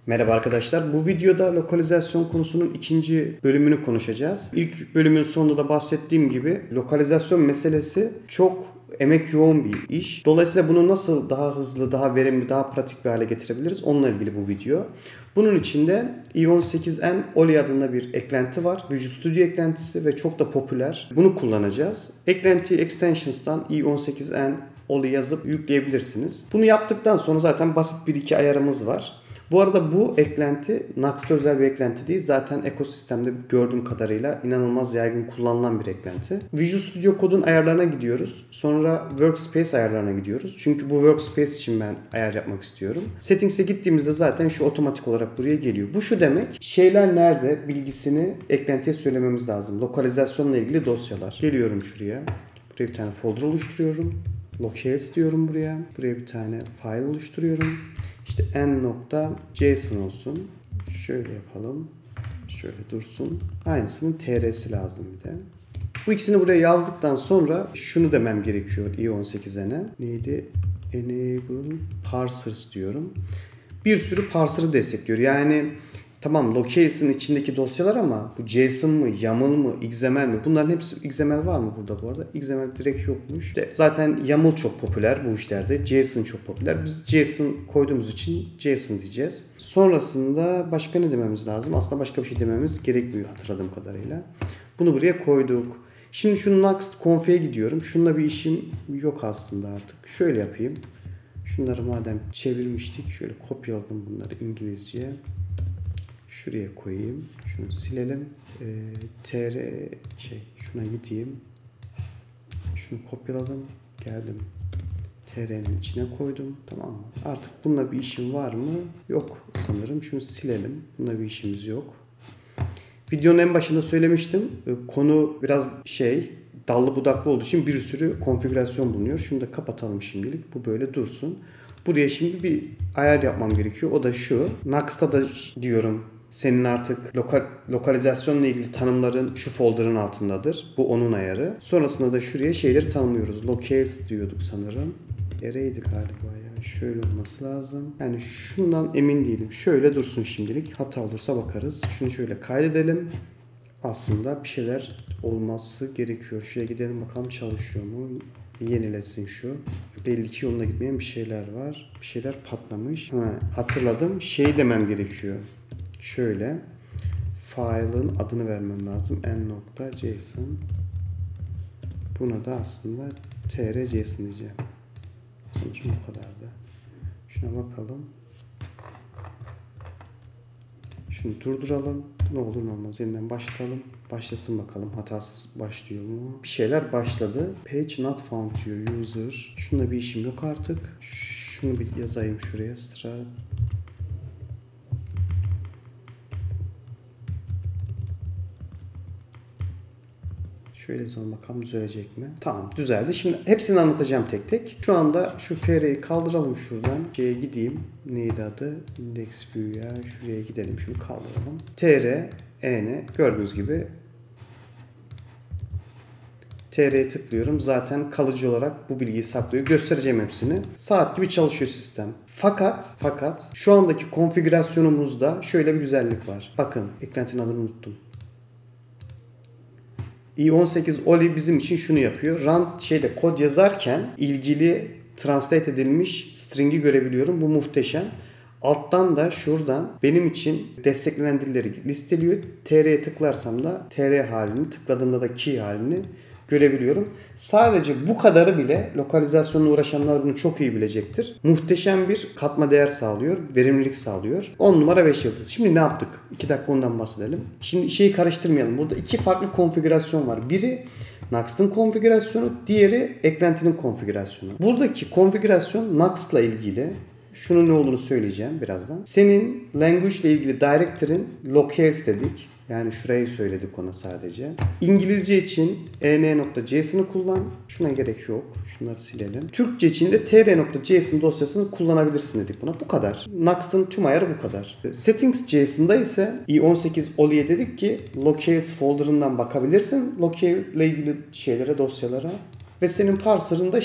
Merhaba arkadaşlar. Bu videoda lokalizasyon konusunun ikinci bölümünü konuşacağız. İlk bölümün sonunda da bahsettiğim gibi lokalizasyon meselesi çok emek yoğun bir iş. Dolayısıyla bunu nasıl daha hızlı, daha verimli, daha pratik bir hale getirebiliriz? Onunla ilgili bu video. Bunun içinde i18n Oli adında bir eklenti var. Visual Studio eklentisi ve çok da popüler. Bunu kullanacağız. Eklentiyi Extensions'tan i18n Oli yazıp yükleyebilirsiniz. Bunu yaptıktan sonra zaten basit bir iki ayarımız var. Bu arada bu eklenti Nux'ta özel bir eklenti değil. Zaten ekosistemde gördüğüm kadarıyla inanılmaz yaygın kullanılan bir eklenti. Visual Studio Code'un ayarlarına gidiyoruz. Sonra Workspace ayarlarına gidiyoruz. Çünkü bu Workspace için ben ayar yapmak istiyorum. Settings'e gittiğimizde zaten şu otomatik olarak buraya geliyor. Bu şu demek. Şeyler nerede bilgisini eklentiye söylememiz lazım. Lokalizasyonla ilgili dosyalar. Geliyorum şuraya. Buraya bir tane folder oluşturuyorum. Locales diyorum buraya. Buraya bir tane file oluşturuyorum. İşte n.json olsun. Şöyle yapalım. Şöyle dursun. Aynısının tr'si lazım bir de. Bu ikisini buraya yazdıktan sonra şunu demem gerekiyor i18n'e. Neydi? Enable parsers diyorum. Bir sürü parser'ı destekliyor. Yani tamam locales'in içindeki dosyalar ama bu JSON mı, YAML mı, XML mi? Bunların hepsi XML var mı burada bu arada? XML direkt yokmuş. İşte zaten YAML çok popüler bu işlerde. JSON çok popüler. Biz JSON koyduğumuz için JSON diyeceğiz. Sonrasında başka ne dememiz lazım? Aslında başka bir şey dememiz gerekmiyor hatırladığım kadarıyla. Bunu buraya koyduk. Şimdi şu Nuxt config'e gidiyorum. Şununla bir işim yok aslında artık. Şöyle yapayım. Şunları madem çevirmiştik. Şöyle kopyaladım bunları İngilizce. Şuraya koyayım. Şunu silelim. Şuna gideyim. Şunu kopyaladım. Geldim. TR'nin içine koydum. Tamam mı? Artık bununla bir işim var mı? Yok sanırım. Şunu silelim. Bununla bir işimiz yok. Videonun en başında söylemiştim. Konu biraz dallı budaklı olduğu için bir sürü konfigürasyon bulunuyor. Şunu da kapatalım şimdilik. Bu böyle dursun. Buraya şimdi bir ayar yapmam gerekiyor. O da şu. Nux'ta da diyorum senin artık lokalizasyonla ilgili tanımların şu folder'ın altındadır. Bu onun ayarı. Sonrasında da şuraya şeyleri tanımlıyoruz. Locales diyorduk sanırım. Array'di galiba ya. Şöyle olması lazım. Yani şundan emin değilim. Şöyle dursun şimdilik. Hata olursa bakarız. Şunu şöyle kaydedelim. Aslında bir şeyler olması gerekiyor. Şuraya gidelim bakalım çalışıyor mu? Yenilesin şu. Belli ki yoluna gitmeyen bir şeyler var. Bir şeyler patlamış. Hatırladım. Demem gerekiyor. Şöyle. File'ın adını vermem lazım. n.json. Buna da aslında tr.json diyeceğim. Sanırım bu kadardı. Şuna bakalım. Şunu durduralım. Ne olur ne olmaz. Yeniden başlatalım. Başlasın bakalım. Hatasız başlıyor mu? Bir şeyler başladı. Page not found diyor user. Şunda bir işim yok artık. Şunu bir yazayım şuraya. Şöyle yazalım bakalım düzelecek mi? Tamam düzeldi. Şimdi hepsini anlatacağım tek tek. Şu anda şu FR'yi kaldıralım şuradan. Gideyim. Neydi adı? Index view'ya. Şuraya gidelim. Şunu kaldıralım. gördüğünüz gibi TR'ye tıklıyorum. Zaten kalıcı olarak bu bilgiyi saklıyor. Göstereceğim hepsini. Saat gibi çalışıyor sistem. Fakat şu andaki konfigürasyonumuzda şöyle bir güzellik var. Bakın eklentinin adını unuttum. i18 Oli bizim için şunu yapıyor. Run kod yazarken ilgili translate edilmiş string'i görebiliyorum. Bu muhteşem. Alttan da şuradan benim için desteklenen dilleri listeliyor. TR'ye tıklarsam da TR halini, tıkladığımda da key halini görebiliyorum. Sadece bu kadarı bile lokalizasyonla uğraşanlar bunu çok iyi bilecektir. Muhteşem bir katma değer sağlıyor. Verimlilik sağlıyor. 10 numara 5 yıldız. Şimdi ne yaptık? 2 dakika ondan bahsedelim. Şimdi şeyi karıştırmayalım. Burada iki farklı konfigürasyon var. Biri Nux'tın konfigürasyonu, diğeri eklentinin konfigürasyonu. Buradaki konfigürasyon Nux'la ilgili. Şunun ne olduğunu söyleyeceğim birazdan. Senin language ile ilgili directory'in locales dedik. Yani şurayı söyledik ona sadece. İngilizce için en.json'ı kullan. Şuna gerek yok. Şunları silelim. Türkçe için de tr.json dosyasını kullanabilirsin dedik buna. Bu kadar. Nux'ın tüm ayarı bu kadar. Settings.json'da ise i18 Oli'ye dedik ki locales folder'ından bakabilirsin. Locale ile ilgili şeylere, dosyalara. Ve senin parser'ın da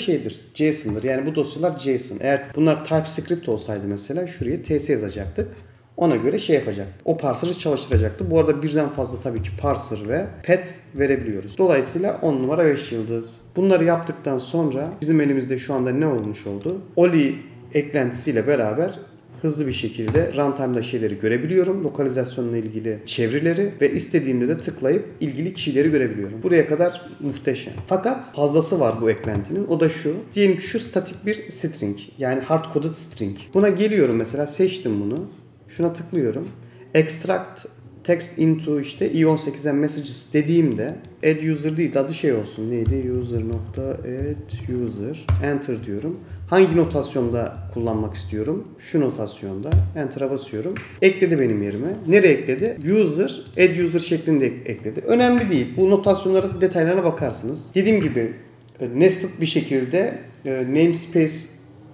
JSON'dır. Yani bu dosyalar JSON. Eğer bunlar TypeScript olsaydı mesela şuraya TS yazacaktık. Ona göre şey yapacaktı. O parser'ı çalıştıracaktı. Bu arada birden fazla tabii ki parser ve path verebiliyoruz. Dolayısıyla 10 numara 5 yıldız. Bunları yaptıktan sonra bizim elimizde şu anda ne olmuş oldu? Oli eklentisiyle beraber hızlı bir şekilde runtime'da şeyleri görebiliyorum. Lokalizasyonla ilgili çevirileri ve istediğimde de tıklayıp ilgili key'leri görebiliyorum. Buraya kadar muhteşem. Fakat fazlası var bu eklentinin. O da şu. Diyelim ki şu statik bir string. Yani hard coded string. Buna geliyorum mesela, seçtim bunu. Şuna tıklıyorum. Extract text into işte i18'en messages dediğimde add user değil, adı şey olsun. Neydi? User.add user. Enter diyorum. Hangi notasyonda kullanmak istiyorum? Şu notasyonda. Enter'a basıyorum. Ekledi benim yerime. Nereye ekledi? User, add user şeklinde ekledi. Önemli değil. Bu notasyonların detaylarına bakarsınız. Dediğim gibi nested bir şekilde namespace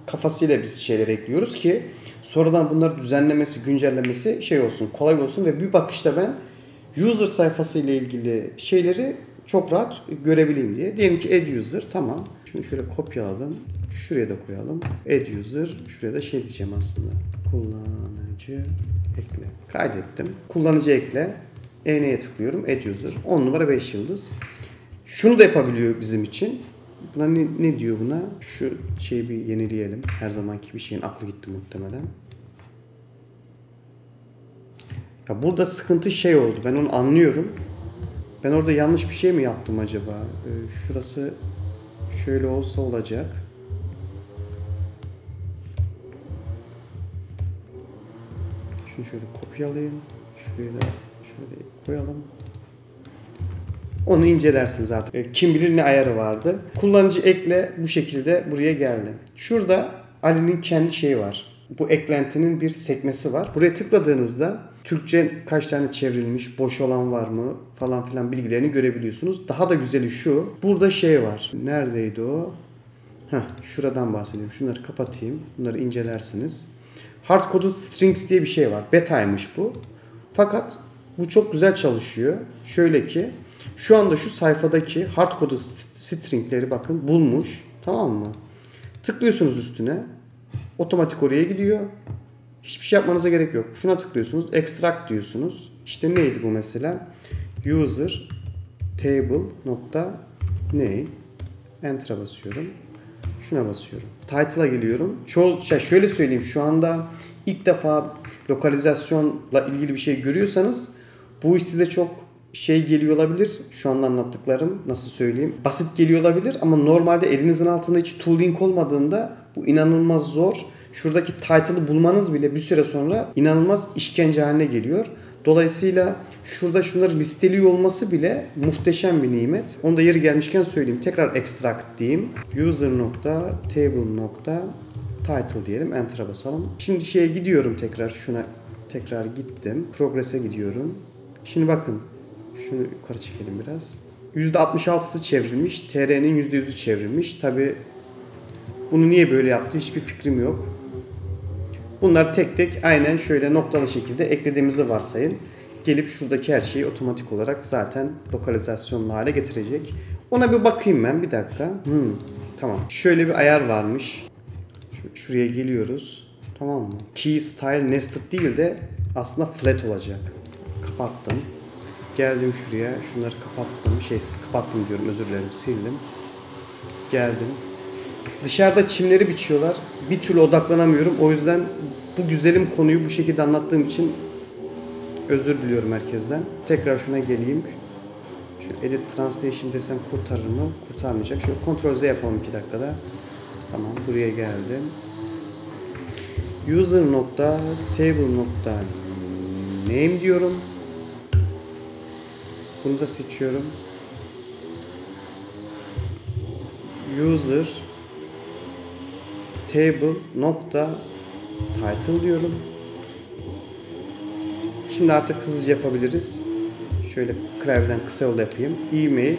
kafasıyla biz şeyler ekliyoruz ki sonradan bunları düzenlemesi, güncellemesi şey olsun, kolay olsun ve bir bakışta ben user sayfası ile ilgili şeyleri çok rahat görebileyim diye. Diyelim ki add user, tamam. Şunu şöyle kopyaladım. Şuraya da koyalım. Add user, şuraya da şey diyeceğim aslında. Kullanıcı ekle. Kaydettim. Kullanıcı ekle. EN'ye tıklıyorum. Add user. 10 numara 5 yıldız. Şunu da yapabiliyor bizim için. Buna ne diyor buna? Şu şeyi bir yenileyelim. Her zamanki bir şeyin aklı gitti muhtemelen. Ya burada sıkıntı şey oldu. Ben onu anlıyorum. Ben orada yanlış bir şey mi yaptım acaba? Şurası şöyle olsa olacak. Şunu şöyle kopyalayayım. Şuraya da şöyle koyalım. Onu incelersiniz artık. Kim bilir ne ayarı vardı. Kullanıcı ekle bu şekilde buraya geldi. Şurada Ali'nin kendi şeyi var. Bu eklentinin bir sekmesi var. Buraya tıkladığınızda Türkçe kaç tane çevrilmiş, boş olan var mı falan filan bilgilerini görebiliyorsunuz. Daha da güzeli şu. Burada şey var. Neredeydi o? Şuradan bahsediyorum. Şunları kapatayım. Bunları incelersiniz. Hard coded strings diye bir şey var. Beta'ymış bu. Fakat bu çok güzel çalışıyor. Şöyle ki şu anda şu sayfadaki hard coded stringleri bakın bulmuş. Tamam mı? Tıklıyorsunuz üstüne. Otomatik oraya gidiyor. Hiçbir şey yapmanıza gerek yok. Şuna tıklıyorsunuz. Extract diyorsunuz. İşte neydi bu mesela? User table nokta name. Enter'a basıyorum. Şuna basıyorum. Title'a geliyorum. Şöyle söyleyeyim. Şu anda ilk defa lokalizasyonla ilgili bir şey görüyorsanız bu iş size çok şey geliyor olabilir. Şu anda anlattıklarım nasıl söyleyeyim? Basit geliyor olabilir ama normalde elinizin altında hiç tooling olmadığında bu inanılmaz zor. Şuradaki title'ı bulmanız bile bir süre sonra inanılmaz işkence haline geliyor. Dolayısıyla şurada şunları listeliyor olması bile muhteşem bir nimet. Onu da yeri gelmişken söyleyeyim. Tekrar extract diyeyim. User.table.title diyelim. Enter'a basalım. Şimdi şeye gidiyorum tekrar. Şuna tekrar gittim. Progress'e gidiyorum. Şimdi bakın. Şunu yukarı çekelim biraz. %66'sı çevrilmiş. TR'nin %100'ü çevrilmiş. Tabi bunu niye böyle yaptı hiçbir fikrim yok. Bunlar tek tek aynen şöyle noktalı şekilde eklediğimizi varsayın. Gelip şuradaki her şeyi otomatik olarak zaten lokalizasyonlu hale getirecek. Ona bir bakayım ben bir dakika. Tamam. Şöyle bir ayar varmış. Şuraya geliyoruz. Tamam mı? Key style nested değil de aslında flat olacak. Kapattım. Geldim şuraya. Şunları kapattım. Kapattım diyorum, özür dilerim. Sildim. Geldim. Dışarıda çimleri biçiyorlar. Bir türlü odaklanamıyorum. O yüzden bu güzelim konuyu bu şekilde anlattığım için özür diliyorum herkesten. Tekrar şuna geleyim. Şu edit translation desem kurtarır mı? Kurtarmayacak. Şöyle Ctrl Z yapalım 2 dakikada. Tamam, buraya geldim. User.table.name diyorum. Bunu da seçiyorum. User table nokta title diyorum. Şimdi artık hızlıca yapabiliriz. Şöyle klavyeden kısa yol yapayım. Email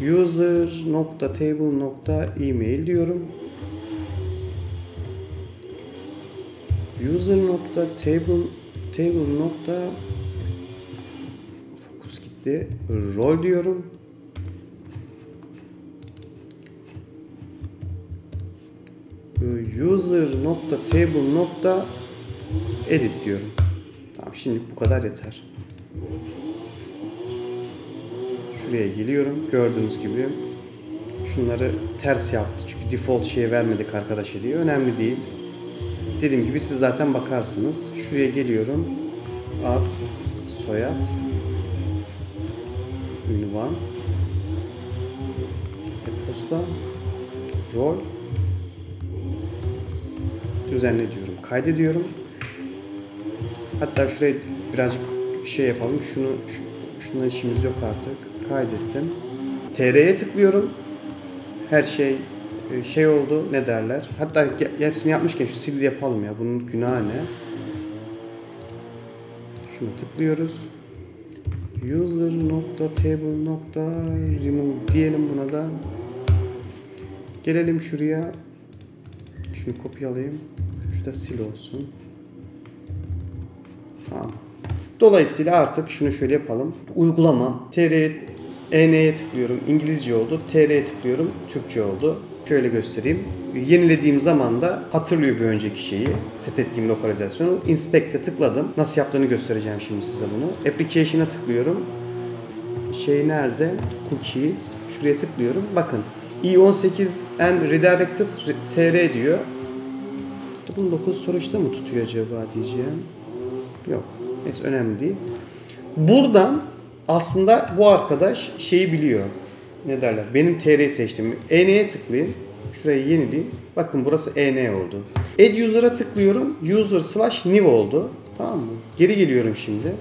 user nokta table nokta email diyorum. User nokta table nokta fokus gitti. Rol diyorum. User.table.edit diyorum. Tamam, şimdilik bu kadar yeter. Şuraya geliyorum. Gördüğünüz gibi şunları ters yaptı. Çünkü default şeye vermedik arkadaşa diyor. Önemli değil. Dediğim gibi siz zaten bakarsınız. Şuraya geliyorum. Ad, soyad, ünvan, e-posta, rol, düzenle diyorum. Kaydediyorum. Hatta şuraya birazcık şey yapalım. Şununla işimiz yok artık. Kaydettim. TR'ye tıklıyorum. Her şey oldu. Ne derler? Hatta hepsini yapmışken şu sil yapalım ya. Bunun günahı ne? Şunu tıklıyoruz. User.table.remove diyelim buna da. Gelelim şuraya. Şunu kopyalayayım. Şurada sil olsun. Tamam. Dolayısıyla artık şunu şöyle yapalım. Uygulama EN'ye tıklıyorum. İngilizce oldu. TR'ye tıklıyorum. Türkçe oldu. Şöyle göstereyim. Yenilediğim zaman da hatırlıyor bir önceki şeyi. Set ettiğim lokalizasyonu. Inspect'e tıkladım. Nasıl yaptığını göstereceğim şimdi size bunu. Application'a tıklıyorum. Şey nerede? Cookies. Şuraya tıklıyorum. Bakın. i18n redirected tr diyor. Bunu 9 sonuçta mı tutuyor acaba diyeceğim. Yok. Neyse, önemli değil. Buradan aslında bu arkadaş şeyi biliyor. Ne derler? Benim TR'yi seçtim. EN'ye tıklayayım. Şurayı yenileyim. Bakın burası EN oldu. Add user'a tıklıyorum. User/new oldu. Tamam mı? Geri geliyorum şimdi.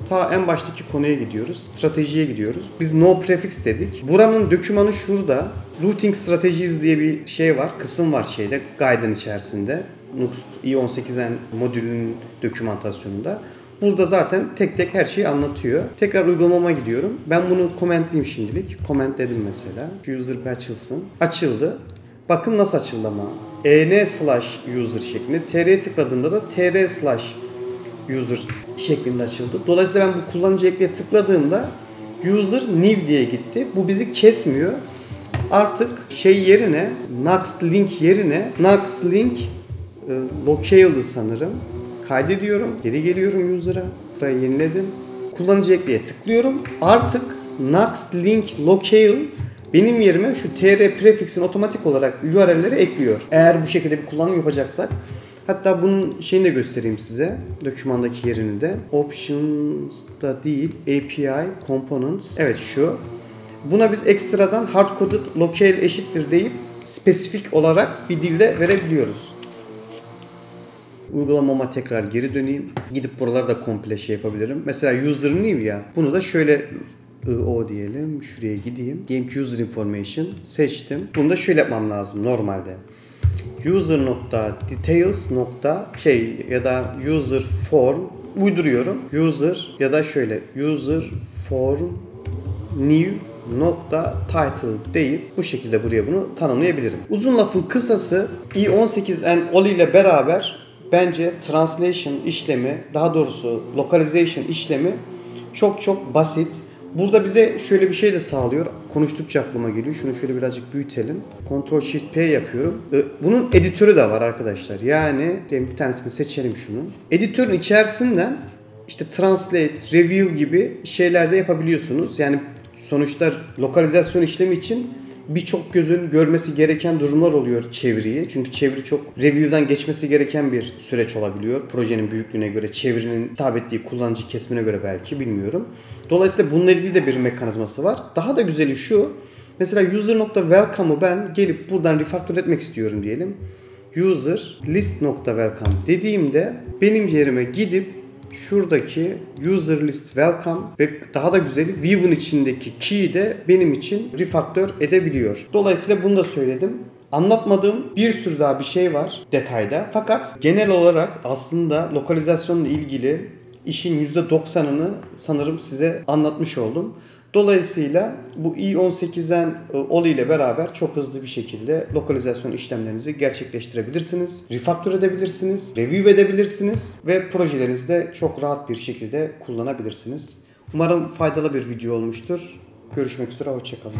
Ta en baştaki konuya gidiyoruz. Stratejiye gidiyoruz. Biz no prefix dedik. Buranın dokümanı şurada. Routing strategies diye bir şey var. Kısım var şeyde. Guide'ın içerisinde. Nuxt i18n modülünün dokümantasyonunda. Burada zaten tek tek her şeyi anlatıyor. Tekrar uygulamama gidiyorum. Ben bunu commentleyeyim şimdilik. Comment dedim mesela. User bir açılsın. Açıldı. Bakın nasıl açıldı ama. en/user şeklinde. tr'ye tıkladığımda da tr/user şeklinde açıldı. Dolayısıyla ben bu kullanıcı ekleye tıkladığımda user new diye gitti. Bu bizi kesmiyor. Artık şey yerine, next link yerine next link locale'dı sanırım. Kaydediyorum. Geri geliyorum user'a. Burayı yeniledim. Kullanıcı ekleye tıklıyorum. Artık next link locale benim yerime şu tr prefix'in otomatik olarak URL'leri ekliyor. Eğer bu şekilde bir kullanım yapacaksak. Hatta bunun şeyini de göstereyim size. Dokümandaki yerini de. Options'da değil. API Components. Evet şu. Buna biz ekstradan hardcoded locale eşittir deyip spesifik olarak bir dilde verebiliyoruz. Uygulamama tekrar geri döneyim. Gidip buralarda komple şey yapabilirim. Mesela user new ya. Bunu da şöyle o diyelim. Şuraya gideyim. Diyelim ki user information seçtim. Bunu da şöyle yapmam lazım normalde. User.details ya da user form uyduruyorum. User ya da şöyle user form new title deyip bu şekilde buraya bunu tanımlayabilirim. Uzun lafın kısası i18n OLI ile beraber bence translation işlemi, daha doğrusu localization işlemi çok basit. Burada bize şöyle bir şey de sağlıyor. Konuştukça aklıma geliyor. Şunu şöyle birazcık büyütelim. Ctrl Shift P yapıyorum. Bunun editörü de var arkadaşlar. Yani bir tanesini seçelim şunu. Editörün içerisinden işte translate, review gibi şeyler de yapabiliyorsunuz. Yani sonuçta lokalizasyon işlemi için birçok gözün görmesi gereken durumlar oluyor çeviriyi. Çünkü çeviri çok review'dan geçmesi gereken bir süreç olabiliyor. Projenin büyüklüğüne göre, çevirinin hitap ettiği kullanıcı kesimine göre belki, bilmiyorum. Dolayısıyla bununla ilgili de bir mekanizması var. Daha da güzeli şu. Mesela user.welcome'ı ben gelip buradan refactor etmek istiyorum diyelim. User list.welcome dediğimde benim yerime gidip şuradaki user list welcome ve daha da güzeli view'un içindeki key'i de benim için refaktör edebiliyor. Dolayısıyla bunu da söyledim. Anlatmadığım bir sürü daha bir şey var detayda. Fakat genel olarak aslında lokalizasyonla ilgili işin %90'ını sanırım size anlatmış oldum. Dolayısıyla bu i18'den OLI ile beraber çok hızlı bir şekilde lokalizasyon işlemlerinizi gerçekleştirebilirsiniz. Refaktör edebilirsiniz, review edebilirsiniz ve projelerinizde çok rahat bir şekilde kullanabilirsiniz. Umarım faydalı bir video olmuştur. Görüşmek üzere, hoşça kalın.